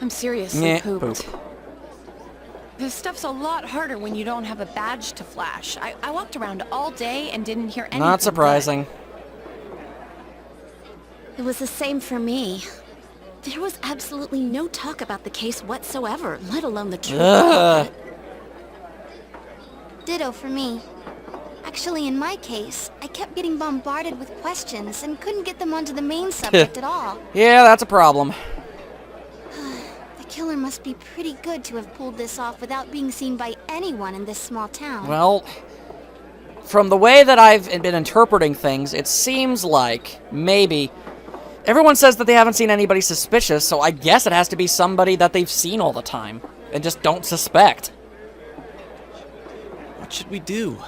I'm seriously Poop. pooped. This stuff's a lot harder when you don't have a badge to flash. I walked around all day and didn't hear anything. Not surprising. It was the same for me. There was absolutely no talk about the case whatsoever, let alone the truth. Ugh. Ditto for me. Actually, in my case, I kept getting bombarded with questions and couldn't get them onto the main subject at all. Yeah, that's a problem. The killer must be pretty good to have pulled this off without being seen by anyone in this small town. Well, from the way that I've been interpreting things, it seems like maybe... Everyone says that they haven't seen anybody suspicious, so I guess it has to be somebody that they've seen all the time and just don't suspect. What should we do?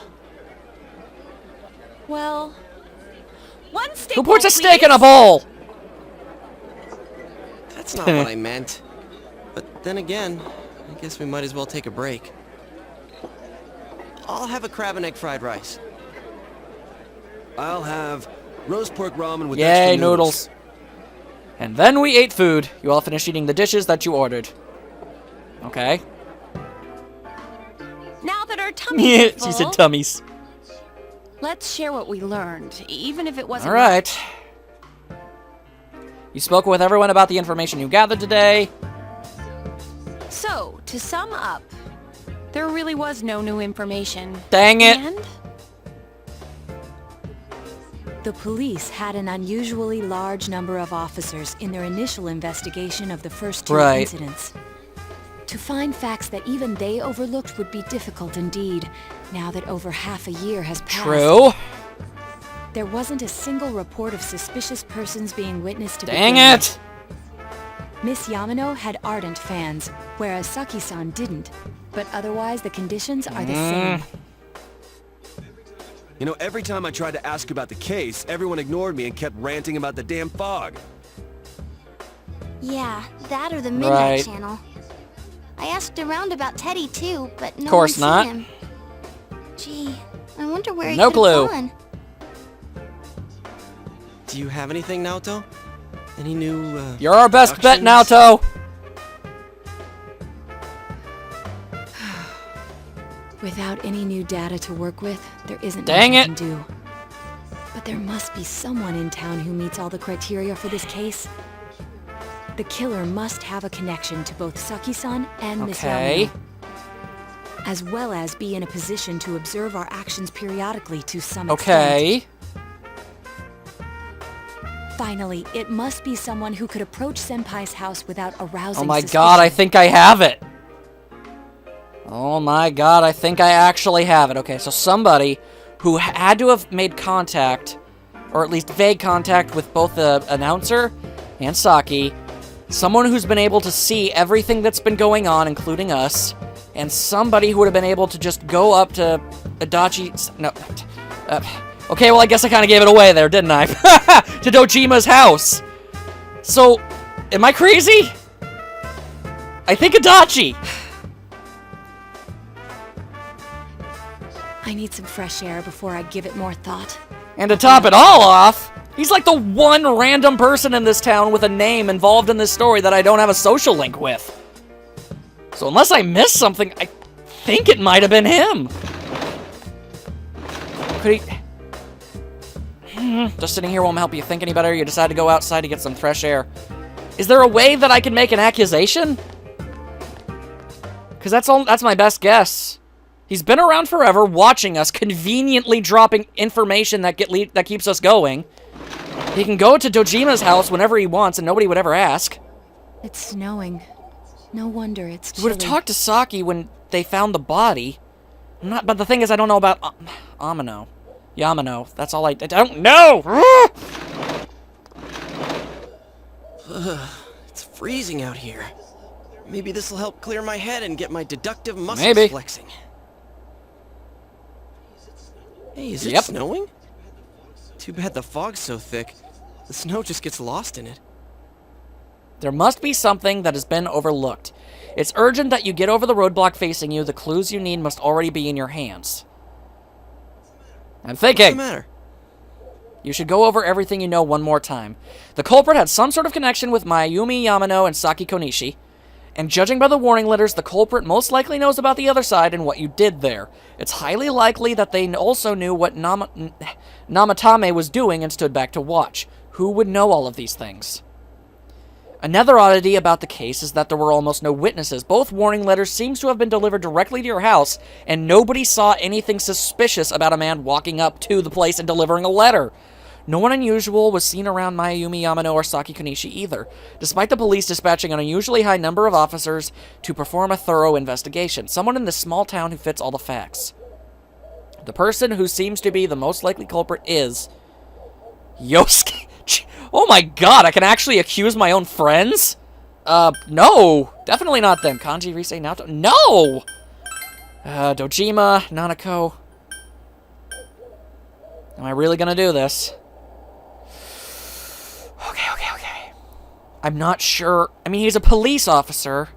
Well, one steak. Who puts bowl, a steak please. in a bowl? That's not what I meant. But then again, I guess we might as well take a break. I'll have a crab and egg fried rice. I'll have roast pork ramen with Yay, extra noodles. And then we ate food. You all finished eating the dishes that you ordered. Okay. Now that our tummies are full, She said tummies. let's share what we learned, even if it wasn't. All right. You spoke with everyone about the information you gathered today. So, to sum up, there really was no new information. Dang it. And The police had an unusually large number of officers in their initial investigation of the first two Right. incidents. To find facts that even they overlooked would be difficult indeed, now that over half a year has passed. True. There wasn't a single report of suspicious persons being witnessed to Dang begin it. with. Miss Yamano had ardent fans, whereas Saki-san didn't. But otherwise, the conditions are the same. You know, every time I tried to ask about the case, everyone ignored me and kept ranting about the damn fog. Yeah, that or the Midnight Right. Channel. I asked around about Teddy too, but no Course one's not. seen him. Gee, I wonder where he No could have clue. gone. Do you have anything, Naoto? Any new, You're our best bet, productions? Naoto. Without any new data to work with, there isn't Dang much I it. can do. But there must be someone in town who meets all the criteria for this case. The killer must have a connection to both Saki-san and Miss Okay. Yamano, as well as be in a position to observe our actions periodically to some extent. Okay. Finally, it must be someone who could approach Senpai's house without arousing Oh my suspicion. god, I think I have it. Oh my god, I think I actually have it. Okay, so somebody who had to have made contact, or at least vague contact, with both the announcer and Saki, someone who's been able to see everything that's been going on, including us, and somebody who would have been able to just go up to Adachi's... No. Okay, well, I guess I kind of gave it away there, didn't I? To Dojima's house. So, am I crazy? I think Adachi. I need some fresh air before I give it more thought. And to top it all off, he's like the one random person in this town with a name involved in this story that I don't have a social link with. So unless I missed something, I think it might have been him. Could he... Just sitting here won't help you think any better. You decide to go outside to get some fresh air. Is there a way that I can make an accusation? Because that's my best guess. He's been around forever, watching us, conveniently dropping information that keeps us going. He can go to Dojima's house whenever he wants, and nobody would ever ask. It's snowing. No wonder it's He chilly. would have talked to Saki when they found the body. But the thing is, I don't know about Yamano. That's all I don't know. It's freezing out here. Maybe this will help clear my head and get my deductive muscles Maybe. flexing. Hey, is it Yep. snowing? Too bad the fog's so thick. The snow just gets lost in it. There must be something that has been overlooked. It's urgent that you get over the roadblock facing you. The clues you need must already be in your hands. I'm What's the thinking. matter? You should go over everything you know one more time. The culprit had some sort of connection with Mayumi Yamano and Saki Konishi. And judging by the warning letters, the culprit most likely knows about the other side and what you did there. It's highly likely that they also knew what Namatame was doing and stood back to watch. Who would know all of these things? Another oddity about the case is that there were almost no witnesses. Both warning letters seem to have been delivered directly to your house, and nobody saw anything suspicious about a man walking up to the place and delivering a letter. No one unusual was seen around Mayumi Yamano or Saki Konishi either, despite the police dispatching an unusually high number of officers to perform a thorough investigation. Someone in this small town who fits all the facts. The person who seems to be the most likely culprit is Yosuke. Oh my god, I can actually accuse my own friends? No. Definitely not them. Kanji, Rise, Naoto. No! Dojima, Nanako. Am I really gonna do this? Okay. I'm not sure. I mean, he's a police officer.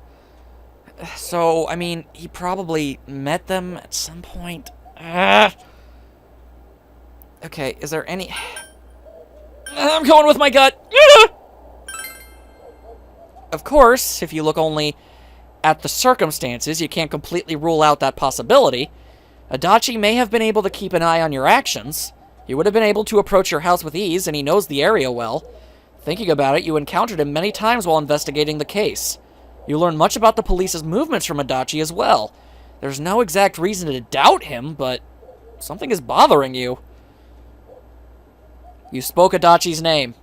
So, I mean, he probably met them at some point. Okay, is there any... I'm going with my gut. Of course, if you look only at the circumstances, you can't completely rule out that possibility. Adachi may have been able to keep an eye on your actions. He would have been able to approach your house with ease, and he knows the area well. Thinking about it, you encountered him many times while investigating the case. You learn much about the police's movements from Adachi as well. There's no exact reason to doubt him, but something is bothering you. You spoke Adachi's name.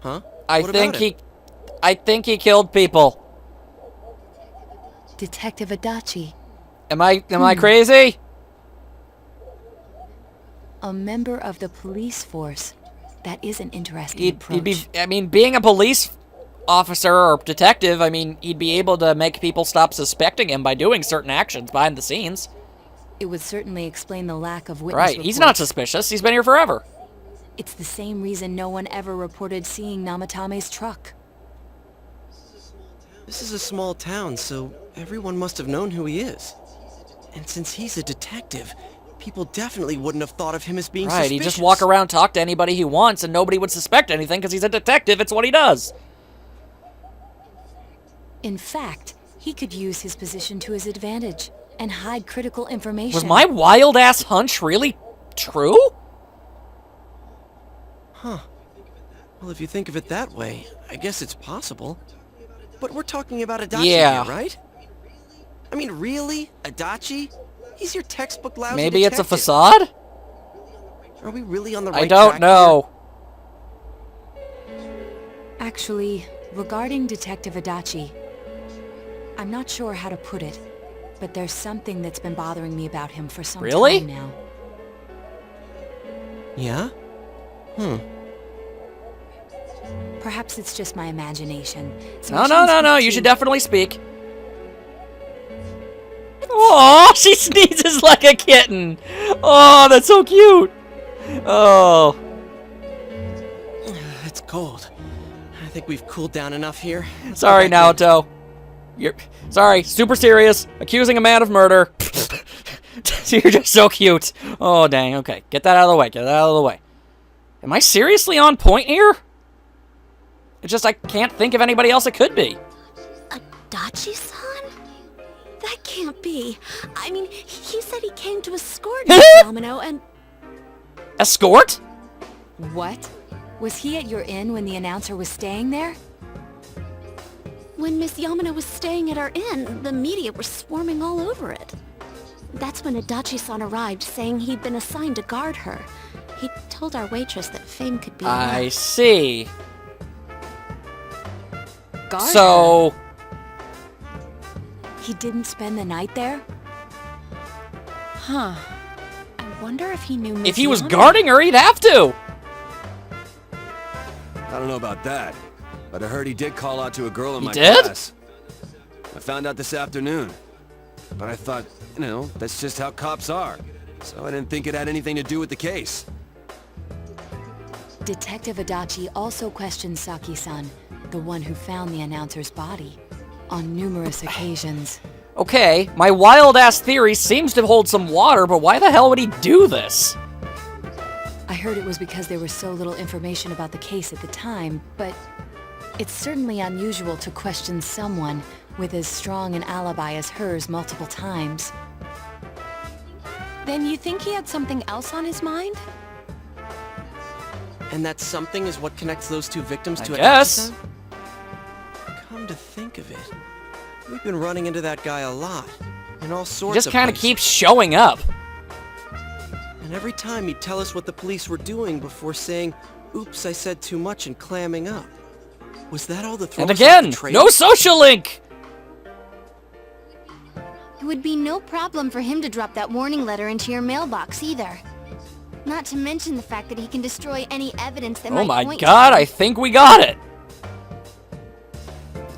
Huh? I think he killed people. Detective Adachi. Am I crazy? A member of the police force. That is an interesting approach. Being a police officer or detective, I mean, he'd be able to make people stop suspecting him by doing certain actions behind the scenes. It would certainly explain the lack of witness Right, reports. he's not suspicious. He's been here forever. It's the same reason no one ever reported seeing Namatame's truck. This is a small town, so everyone must have known who he is. And since he's a detective, people definitely wouldn't have thought of him as being suspicious. Right, he'd just walk around, talk to anybody he wants, and nobody would suspect anything because he's a detective. It's what he does. In fact, he could use his position to his advantage and hide critical information. Was my wild-ass hunch really true? Huh. Well, if you think of it that way, I guess it's possible. But we're talking about Adachi here, right? I mean, really? Adachi? He's your textbook lousy Maybe detective. it's a facade? Are we really on the right I don't track know. Actually, regarding Detective Adachi, I'm not sure how to put it, but there's something that's been bothering me about him for some time now. here? Yeah? Perhaps it's just my imagination. So No, you should definitely speak. Oh, she sneezes like a kitten. Oh, that's so cute. Oh. It's cold. I think we've cooled down enough here. Let's go Sorry, back in. Naoto. Sorry, super serious. Accusing a man of murder. You're just so cute. Oh, dang. Okay, get that out of the way. Am I seriously on point here? It's just I can't think of anybody else it could be. Adachi-san? That can't be. I mean, he said he came to escort Miss Yamano and... Escort? What? Was he at your inn when the announcer was staying there? When Miss Yamano was staying at our inn, the media were swarming all over it. That's when Adachi-san arrived, saying he'd been assigned to guard her. He told our waitress that fame could be I enough. see. Guard So... her? He didn't spend the night there? Huh. I wonder if he knew Miss If he was Yamano. guarding her, he'd have to. I don't know about that, but I heard he did call out to a girl in He my did? class. I found out this afternoon. But I thought, that's just how cops are. So I didn't think it had anything to do with the case. Detective Adachi also questioned Saki-san, the one who found the announcer's body, on numerous occasions. Okay, my wild-ass theory seems to hold some water, but why the hell would he do this? I heard it was because there was so little information about the case at the time, but It's certainly unusual to question someone with as strong an alibi as hers multiple times. Then you think he had something else on his mind? And that something is what connects those two victims to guess. Adachi-san? Come to think of it, we've been running into that guy a lot, in all sorts Just of kind of places. keeps showing up. And every time he'd tell us what the police were doing before saying, "Oops, I said too much," and clamming up. Was that all the throw And us off again, the trail? no social link. It would be no problem for him to drop that warning letter into your mailbox either. Not to mention the fact that he can destroy any evidence that Oh might my point god, to I think we got it.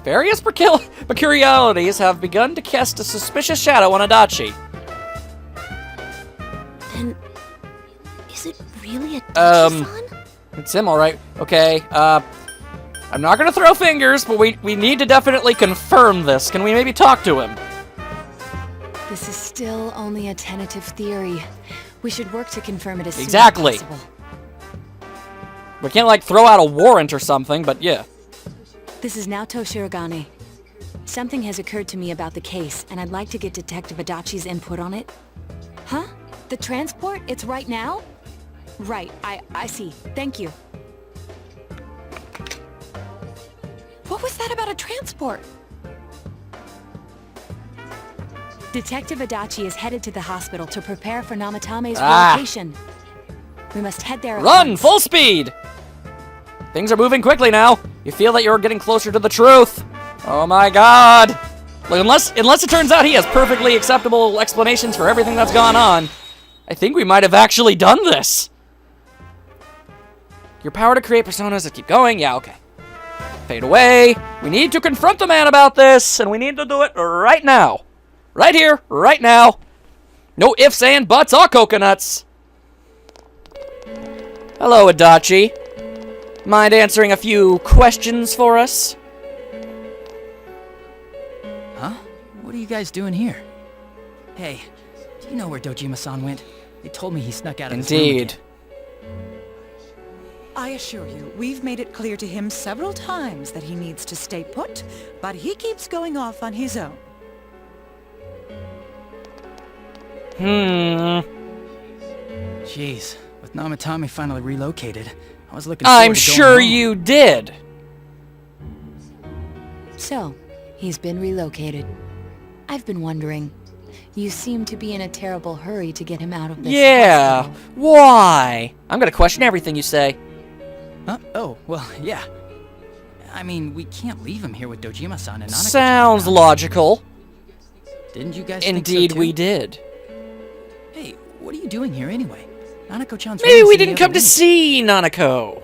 Various peculiarities have begun to cast a suspicious shadow on Adachi. Then, is it really Adachi-san? It's him, alright. Okay, I'm not gonna throw fingers, but we need to definitely confirm this. Can we maybe talk to him? This is still only a tentative theory. We should work to confirm it as Exactly. soon as possible. We can't, like, throw out a warrant or something, but yeah. This is Naoto Shirogane. Something has occurred to me about the case, and I'd like to get Detective Adachi's input on it. Huh? The transport? It's right now? Right, I see. Thank you. What was that about a transport? Detective Adachi is headed to the hospital to prepare for Namatame's Ah. relocation. We must head there at Run! once. Full speed! Things are moving quickly now. You feel that you're getting closer to the truth. Oh my god! Look, unless it turns out he has perfectly acceptable explanations for everything that's gone on, I think we might have actually done this. Your power to create personas that keep going? Yeah, okay. Fade away. We need to confront the man about this, and we need to do it right now. Right here, right now. No ifs and buts or coconuts. Hello, Adachi. Mind answering a few questions for us? Huh? What are you guys doing here? Hey, do you know where Dojima-san went? They told me he snuck out of his room Indeed. again. I assure you, we've made it clear to him several times that he needs to stay put, but he keeps going off on his own. Jeez, with Namatame finally relocated, I was looking forward I'm to going sure home. you did. So, he's been relocated. I've been wondering. You seem to be in a terrible hurry to get him out of this Yeah. hospital. Why? I'm gonna question everything you say. Huh? Oh, well, yeah. I mean, we can't leave him here with Dojima-san and Nanako. Sounds logical. Didn't you guys think so Indeed, too? we did. Hey, what are you doing here anyway? Nanako-chan's Maybe room's we in the didn't other come to wing. see Nanako.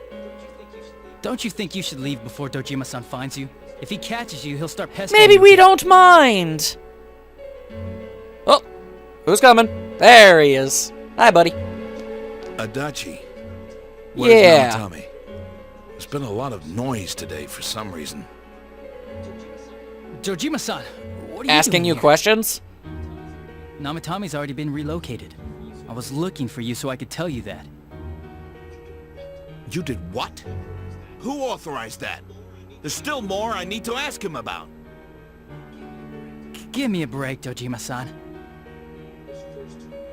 Don't you think you should leave before Dojima-san finds you? If he catches you, he'll start pestering Maybe you we again. don't mind. Oh, who's coming? There he is. Hi, buddy. Adachi. Where's Yeah. Namatame? There's been a lot of noise today for some reason. Dojima-san, what are you Asking doing you here? questions? Namatame's already been relocated. I was looking for you so I could tell you that. You did what? Who authorized that? There's still more I need to ask him about. Give me a break, Dojima-san.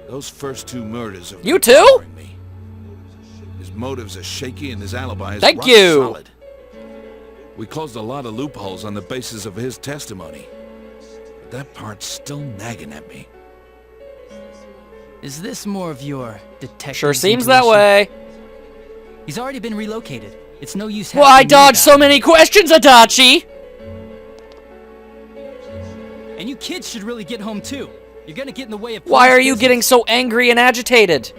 Those first two murders are You too? bothering me. His motives are shaky and his alibi is Thank rock you. solid. We closed a lot of loopholes on the basis of his testimony. But that part's still nagging at me. Is this more of your detective? Sure seems that way. He's already been relocated. It's no use. Why asking me dodge about so it. many questions, Adachi? And you kids should really get home too. You're gonna get in the way of. Why police are you business. getting so angry and agitated?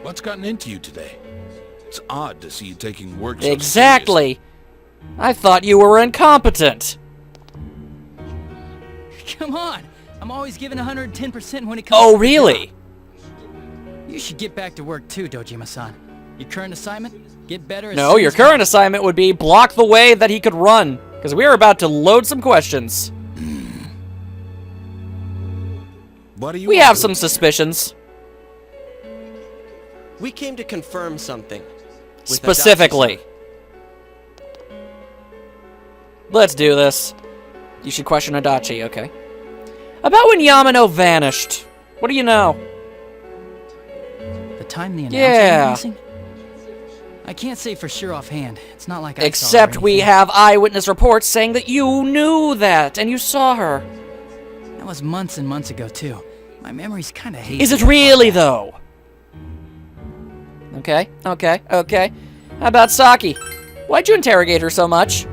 What's gotten into you today? It's odd to see you taking work so Exactly. I thought you were incompetent. Come on, I'm always giving 110% when it comes. Oh, to the really? job. You should get back to work too, Dojima-san. Your current assignment? Get better. As No, soon your as current assignment would be block the way that he could run. Because we are about to load some questions. What do you We want have to some do? suspicions. We came to confirm something. with Specifically. Adachi-san. Let's do this. You should question Adachi, okay. About when Yamano vanished. What do you know? The time the announcer went Yeah. missing? I can't say for sure offhand. It's not like I Except saw her or we anything. have eyewitness reports saying that you knew that and you saw her. That was months and months ago, too. My memory's kind of hazy. Is it really, though? Okay, okay, okay. How about Saki? Why'd you interrogate her so much?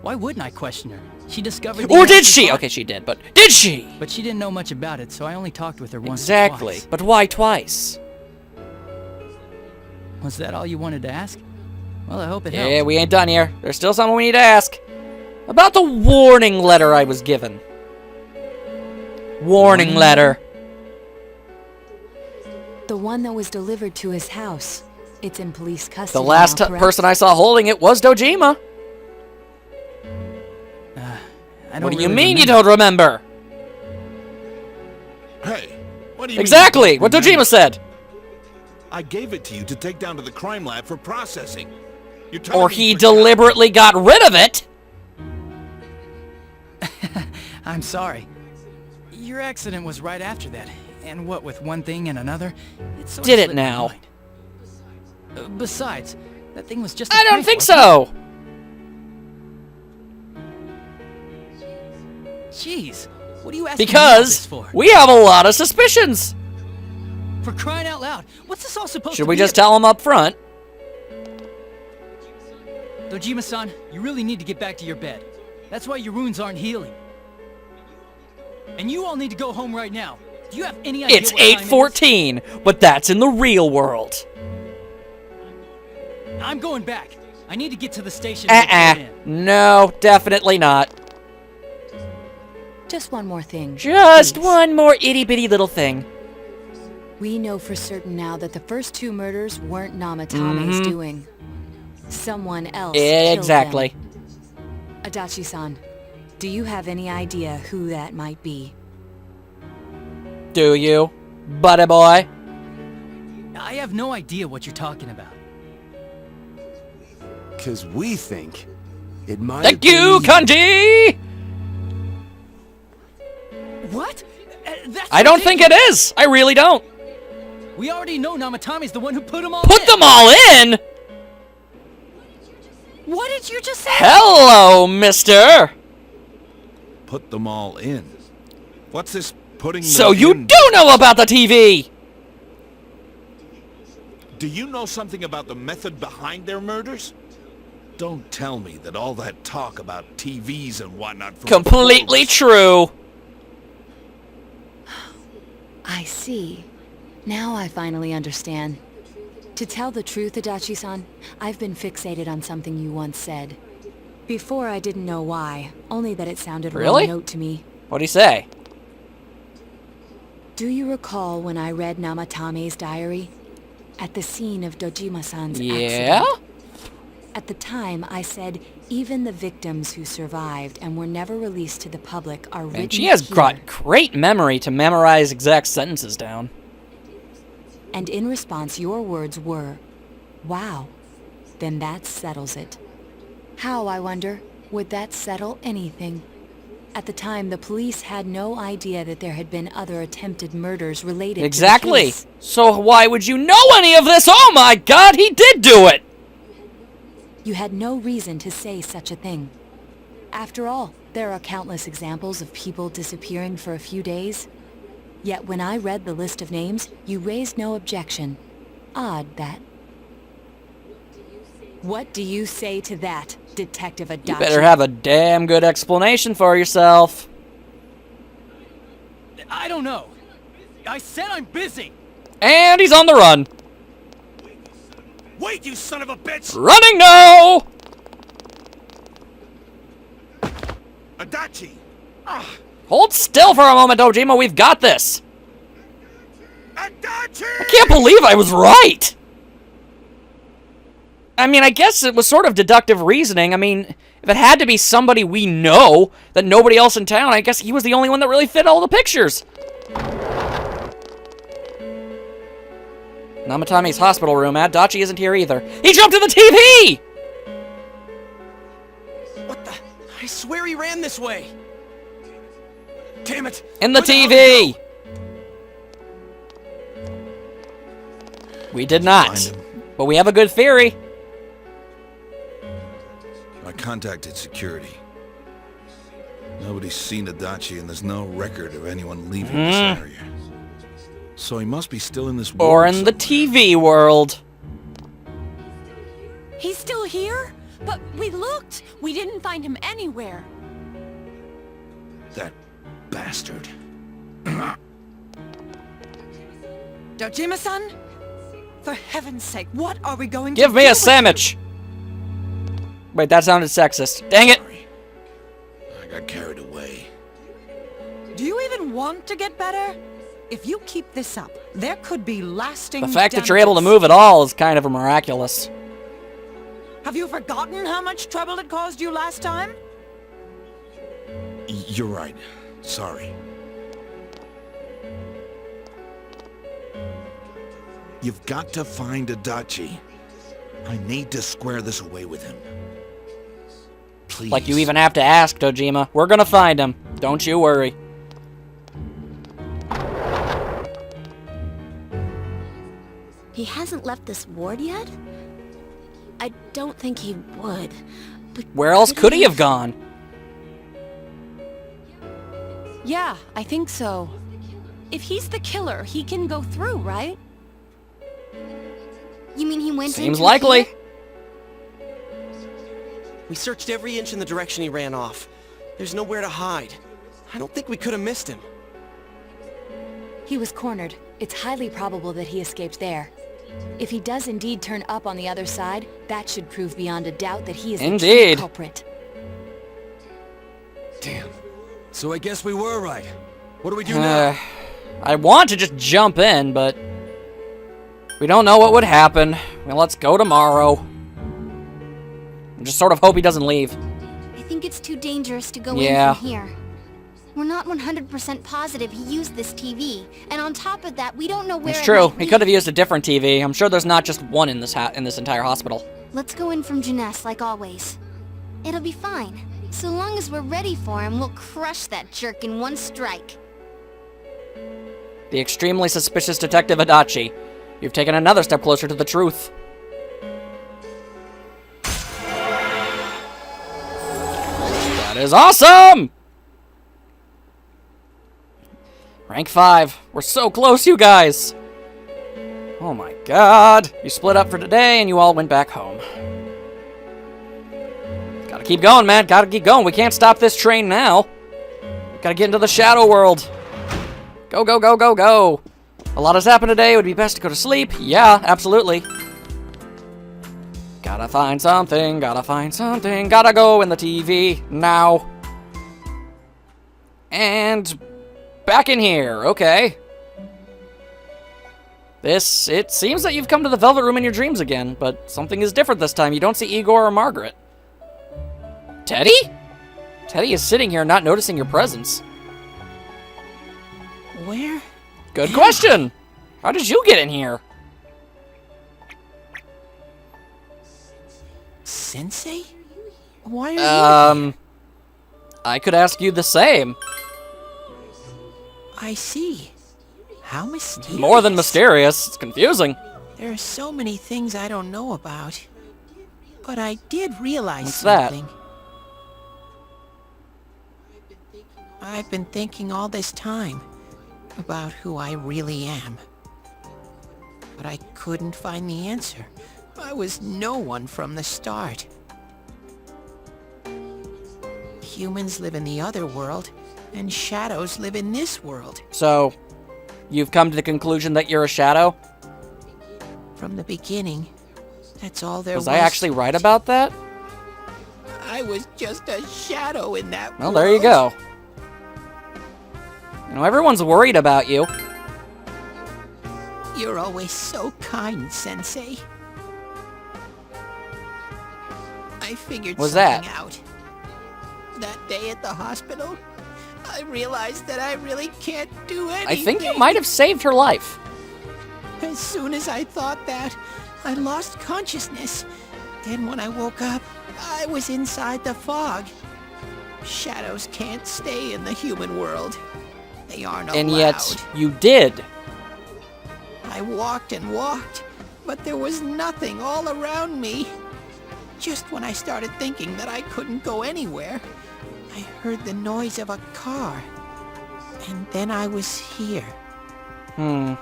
Why wouldn't I question her? She discovered the Or did Adachi she? plot. Okay, she did, but did she? But she didn't know much about it, so I only talked with her once or Exactly, twice. but why twice? Was that all you wanted to ask? Well, I hope it helped. Yeah, we ain't done here. There's still something we need to ask. About the warning letter I was given. Warning letter. The one that was delivered to his house. It's in police custody The last now, correct? person I saw holding it was Dojima. I don't What do you really mean you remember. don't remember? Hey, what do you Exactly, mean you what don't Dojima remember? said. I gave it to you to take down to the crime lab for processing. You're telling Or me he you forgot? deliberately got rid of it. I'm sorry. Your accident was right after that. And what with one thing and another, it sort of Did it slipped my now? mind. Besides, that thing was just a I don't prank, think wasn't so. it? Jeez, what are you asking me all this Because for? we have a lot of suspicions. For crying out loud, what's this all supposed to Should be? we just tell him up front? Dojima-san, you really need to get back to your bed. That's why your wounds aren't healing. And you all need to go home right now. Do you have any idea It's what time it is? 8:14, but that's in the real world. I'm going back. I need to get to the station. and report in. No, definitely not. Just one more thing. Just please. one more itty-bitty little thing. We know for certain now that the first two murders weren't Namatame's doing. Someone else killed Exactly. them. Adachi-san, do you have any idea who that might be? Do you, buddy boy? I have no idea what you're talking about. Because we think it might Thank have you, been Kanji! What? That's I don't think it is. I really don't. We already know Namatame's the one who put them all Put in. them all in? What did you just say? Hello, mister. Put them all in. What's this putting them So you in? do know about the TV? Do you know something about the method behind their murders? Don't tell me that all that talk about TVs and whatnot from Completely before true. I see. Now I finally understand. To tell the truth, Adachi-san, I've been fixated on something you once said. Before I didn't know why, only that it sounded Really? well note to me. What'd he say? Do you recall when I read Namatame's diary? At the scene of Dojima-san's Yeah? accident? At the time, I said, even the victims who survived and were never released to the public are written And she has here. got great memory to memorize exact sentences down. And in response, your words were, wow, then that settles it. How, I wonder, would that settle anything? At the time, the police had no idea that there had been other attempted murders related to the Exactly. case. So why would you know any of this? Oh my god, he did do it! You had no reason to say such a thing. After all, there are countless examples of people disappearing for a few days. Yet when I read the list of names, you raised no objection. Odd, that. What do you say to that, Detective Adachi? You better have a damn good explanation for yourself. I don't know. I said I'm busy. And he's on the run. Wait, you son of a bitch! Running now! Adachi! Hold still for a moment, Dojima. We've got this. Adachi! I can't believe I was right. I mean, I guess it was sort of deductive reasoning. I mean, if it had to be somebody we know that nobody else in town, I guess he was the only one that really fit all the pictures. Namatame's hospital room. Adachi isn't here either. He jumped to the TV! What the I swear he ran this way. Damn it! In the Where hell did he TV! We did not. Find him. But we have a good theory. I contacted security. Nobody's seen Adachi, and there's no record of anyone leaving this area. So he must be still in this world Or in the TV world. He's still here? But we looked. We didn't find him anywhere. That bastard. Dojima-san? For heaven's sake, what are we going to Give me do a with sandwich! Wait, that sounded sexist. Dang it! Sorry. I got carried away. you? Do you even want to get better? If you keep this up, there could be lasting The fact that you're damages. able to move at all is kind of miraculous. Have you forgotten how much trouble it caused you last time? You're right. Sorry. You've got to find Adachi. I need to square this away with him. Please. Like you even have to ask, Dojima. We're gonna find him. Don't you worry. He hasn't left this ward yet? I don't think he would. But Where else could he have gone? Yeah, I think so. If he's the killer, he can go through, right? You mean he went Seems into likely. here? We searched every inch in the direction he ran off. There's nowhere to hide. I don't think we could have missed him. He was cornered. It's highly probable that he escaped there. If he does indeed turn up on the other side, that should prove beyond a doubt that he is the Indeed. true culprit. Damn. So I guess we were right. What do we do now? I want to just jump in, but we don't know what would happen. Well, let's go tomorrow. And just sort of hope he doesn't leave. I think it's too dangerous to go Yeah. in from here. We're not 100% positive he used this TV, and on top of that, we don't know where It's it true. might He lead. could have used a different TV. I'm sure there's not just one in this entire hospital. Let's go in from Jeunesse like always. It'll be fine. So long as we're ready for him, we'll crush that jerk in one strike. The extremely suspicious Detective Adachi. You've taken another step closer to the truth. That is awesome! Rank 5. We're so close, you guys! Oh my god. You split up for today and you all went back home. Gotta keep going, man. Gotta keep going. We can't stop this train now. Gotta get into the shadow world. Go, go, go, go, go. A lot has happened today. It would be best to go to sleep. Yeah, absolutely. Gotta find something. Gotta find something. Gotta go in the TV now. And back in here. Okay. It seems that you've come to the Velvet Room in your dreams again, but something is different this time. You don't see Igor or Margaret. Teddy? Teddy is sitting here not noticing your presence. Where? Good question. How did you get in here? Sensei? Why are you... I could ask you the same. I see. How mysterious. More than mysterious. It's confusing. There are so many things I don't know about. But I did realize What's that? something. I've been thinking all this time about who I really am. But I couldn't find the answer. I was no one from the start. Humans live in the other world, and shadows live in this world. So, you've come to the conclusion that you're a shadow? From the beginning, that's all there was. Was I actually right about that? I was just a shadow in that Well, world. there you go. You know, everyone's worried about you. You're always so kind, Sensei. I figured What's something that? out. That day at the hospital, I realized that I really can't do anything. I think you might have saved her life. As soon as I thought that, I lost consciousness. Then when I woke up, I was inside the fog. Shadows can't stay in the human world. They aren't allowed. And yet, you did. I walked and walked, but there was nothing all around me. Just when I started thinking that I couldn't go anywhere, I heard the noise of a car. And then I was here. I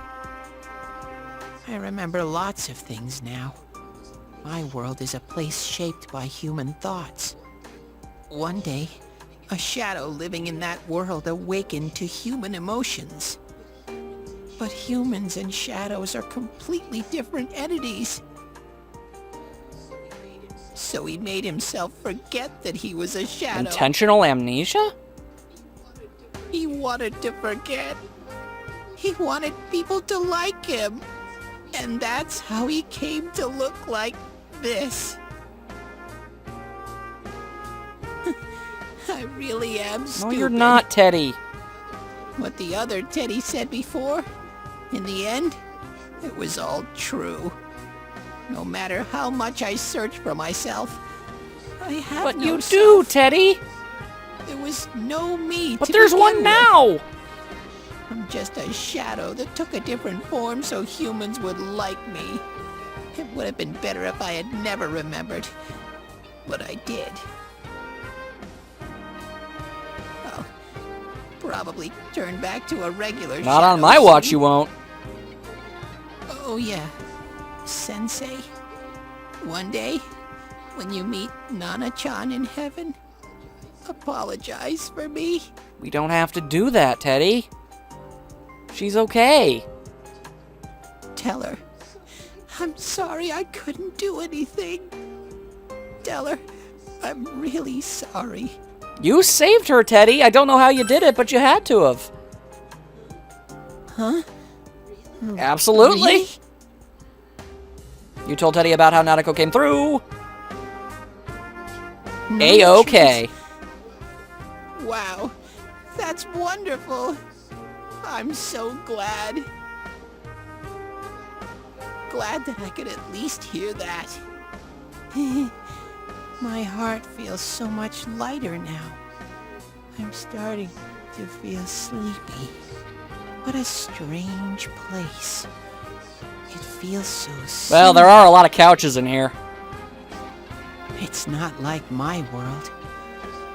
remember lots of things now. My world is a place shaped by human thoughts. One day, a shadow living in that world awakened to human emotions. But humans and shadows are completely different entities. So he made himself forget that he was a shadow. Intentional amnesia? He wanted to forget. He wanted people to like him. And that's how he came to look like this. I really am stupid. No, you're not, Teddy. What the other Teddy said before, in the end, it was all true. No matter how much I search for myself, I have But no you self. do, Teddy. There was no me But to there's begin one with. now. I'm just a shadow that took a different form so humans would like me. It would have been better if I had never remembered. But I did. I'll probably turn back to a regular Not on shadow my watch, soon. you won't. Oh yeah, Sensei. One day, when you meet Nana-chan in heaven, apologize for me. We don't have to do that, Teddy. She's okay. Tell her, I'm sorry I couldn't do anything. Tell her, I'm really sorry. You saved her, Teddy. I don't know how you did it, but you had to have. Huh? Absolutely. Really? You told Teddy about how Nanako came through. No A-okay. truth. Wow, that's wonderful. I'm so glad. Glad that I could at least hear that. My heart feels so much lighter now. I'm starting to feel sleepy. What a strange place. It feels so Well, there are a lot of couches in here. It's not like my world.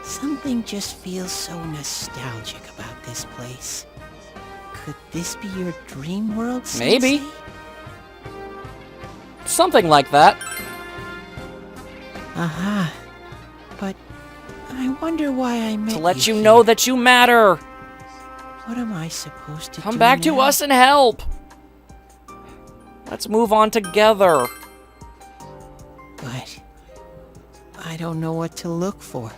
Something just feels so nostalgic about this place. Could this be your dream world, Sensei? Maybe. Something like that. Aha. But I wonder why I met To let you here. know that you matter. What am I supposed to do Come back to now? us and help. Let's move on together. But I don't know what to look for.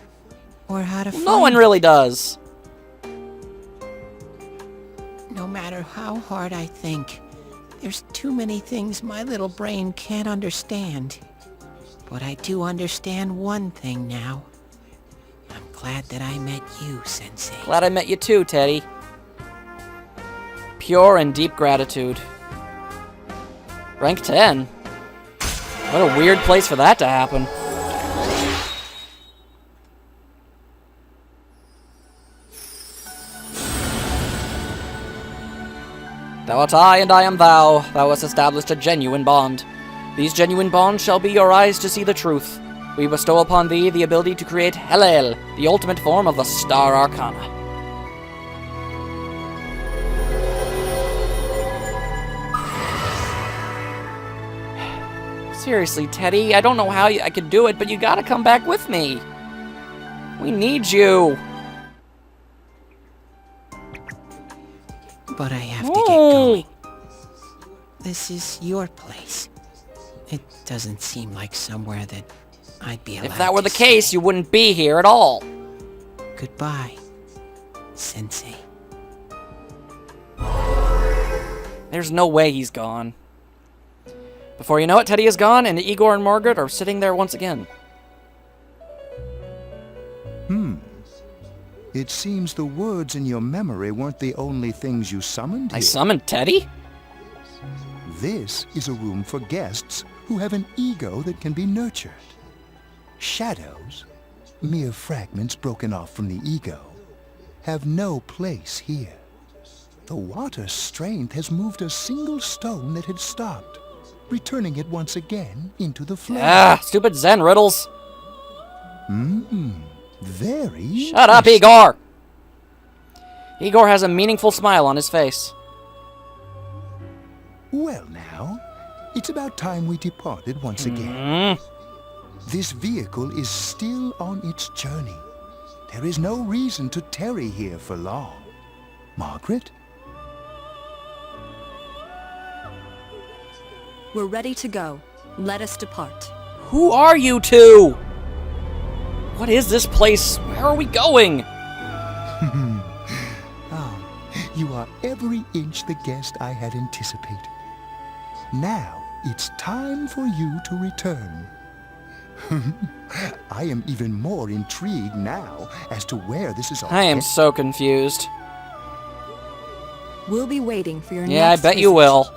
Or how to find No one really does. No matter how hard I think, there's too many things my little brain can't understand. But I do understand one thing now. I'm glad that I met you, Sensei. Glad I met you too, Teddy. Pure and deep gratitude. Rank 10? What a weird place for that to happen. Thou art I, and I am thou. Thou hast established a genuine bond. These genuine bonds shall be your eyes to see the truth. We bestow upon thee the ability to create Hellel, the ultimate form of the Star Arcana. Seriously, Teddy, I don't know how I could do it, but you gotta come back with me. We need you. But I have to get going. This is your place. It doesn't seem like somewhere that I'd be allowed If that were to the case, you wouldn't be here at all. Goodbye, Sensei. There's no way he's gone. Before you know it, Teddy is gone, and Igor and Margaret are sitting there once again. It seems the words in your memory weren't the only things you summoned I here. summoned Teddy? This is a room for guests who have an ego that can be nurtured. Shadows mere fragments broken off from the ego, have no place here. The water's strength has moved a single stone that had stopped, returning it once again into the flow. Ah, stupid Zen riddles. Very Shut up, Igor! Igor has a meaningful smile on his face. Well now, it's about time we departed once again. This vehicle is still on its journey. There is no reason to tarry here for long. Margaret? We're ready to go. Let us depart. Who are you two? What is this place? Where are we going? You are every inch the guest I had anticipated. Now, it's time for you to return. I am even more intrigued now as to where this is all I am so confused. We'll be waiting for your next Yeah, I bet you visit. will.